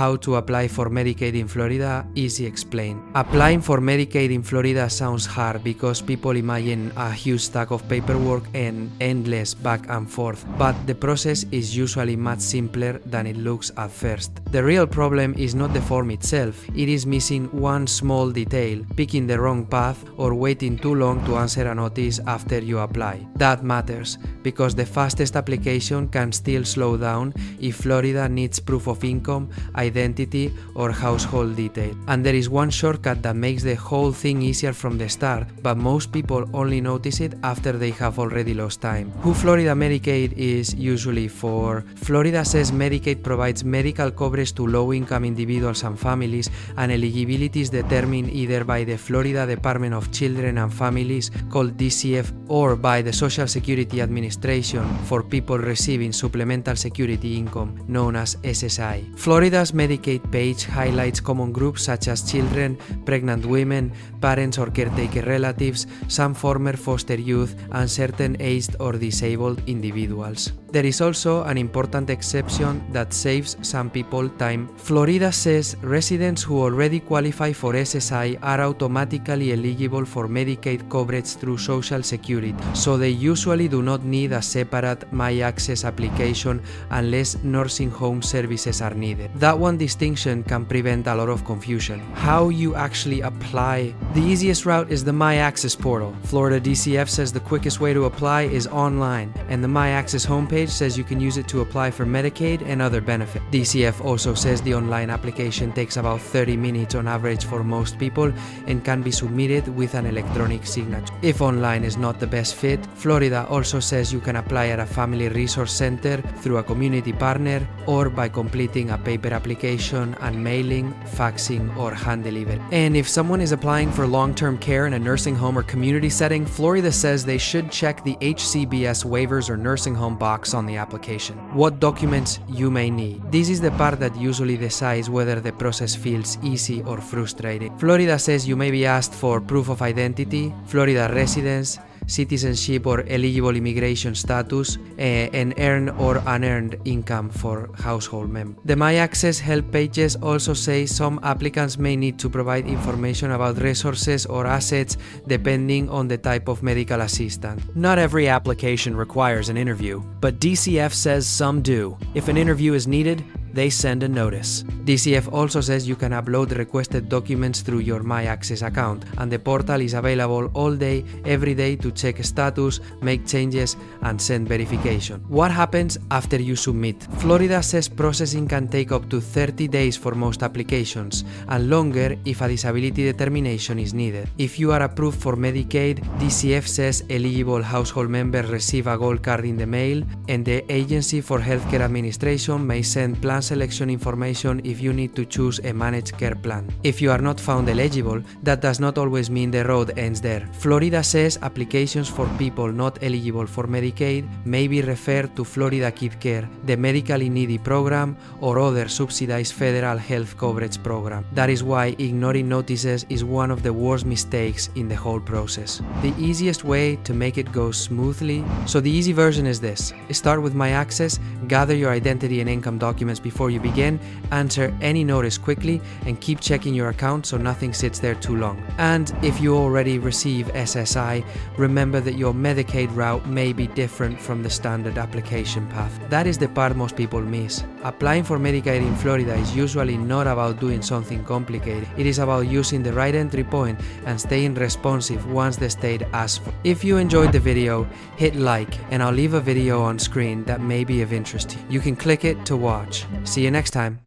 How to apply for Medicaid in Florida, easy explained. Applying for Medicaid in Florida sounds hard because people imagine a huge stack of paperwork and endless back and forth, but the process is usually much simpler than it looks at first. The real problem is not the form itself, it is missing one small detail, picking the wrong path, or waiting too long to answer a notice after you apply. That matters, because the fastest application can still slow down if Florida needs proof of income, identity, or household detail. And there is one shortcut that makes the whole thing easier from the start, but most people only notice it after they have already lost time. Who Florida Medicaid is usually for? Florida says Medicaid provides medical coverage to low-income individuals and families, and eligibility is determined either by the Florida Department of Children and Families, called DCF, or by the Social Security Administration for people receiving supplemental security income, known as SSI. Florida's Medicaid page highlights common groups such as children, pregnant women, parents or caretaker relatives, some former foster youth, and certain aged or disabled individuals. There is also an important exception that saves some people time. Florida says residents who already qualify for SSI are automatically eligible for Medicaid coverage through Social Security, so they usually do not need a separate MyAccess application unless nursing home services are needed. That one distinction can prevent a lot of confusion. How you actually apply? The easiest route is the MyAccess portal. Florida DCF says the quickest way to apply is online, and the MyAccess homepage says you can use it to apply for Medicaid and other benefits. DCF also says the online application takes about 30 minutes on average for most people and can be submitted with an electronic signature. If online is not the best fit, Florida also says you can apply at a family resource center, through a community partner, or by completing a paper application and mailing, faxing, or hand delivery. And if someone is applying for long-term care in a nursing home or community setting, Florida says they should check the HCBS waivers or nursing home box on the application. What documents you may need. This is the part that usually decides whether the process feels easy or frustrating. Florida says you may be asked for proof of identity, Florida residence, citizenship or eligible immigration status, and earned or unearned income for household members. The MyAccess help pages also say some applicants may need to provide information about resources or assets depending on the type of medical assistance. Not every application requires an interview, but DCF says some do. If an interview is needed, they send a notice. DCF also says you can upload requested documents through your MyAccess account, and the portal is available all day, every day to check status, make changes, and send verification. What happens after you submit? Florida says processing can take up to 30 days for most applications, and longer if a disability determination is needed. If you are approved for Medicaid, DCF says eligible household members receive a gold card in the mail, and the Agency for Healthcare Administration may send plan selection information if you need to choose a managed care plan. If you are not found eligible, that does not always mean the road ends there. Florida says applications for people not eligible for Medicaid may be referred to Florida Kid Care, the medically needy program, or other subsidized federal health coverage program. That is why ignoring notices is one of the worst mistakes in the whole process. The easiest way to make it go smoothly, so the easy version is this: start with MyAccess, gather your identity and income documents before you begin, answer any notice quickly, and keep checking your account so nothing sits there too long. And if you already receive SSI, remember that your Medicaid route may be different from the standard application path. That is the part most people miss. Applying for Medicaid in Florida is usually not about doing something complicated. It is about using the right entry point and staying responsive once the state asks for. If you enjoyed the video, hit like, and I'll leave a video on screen that may be of interest to you. You can click it to watch. See you next time.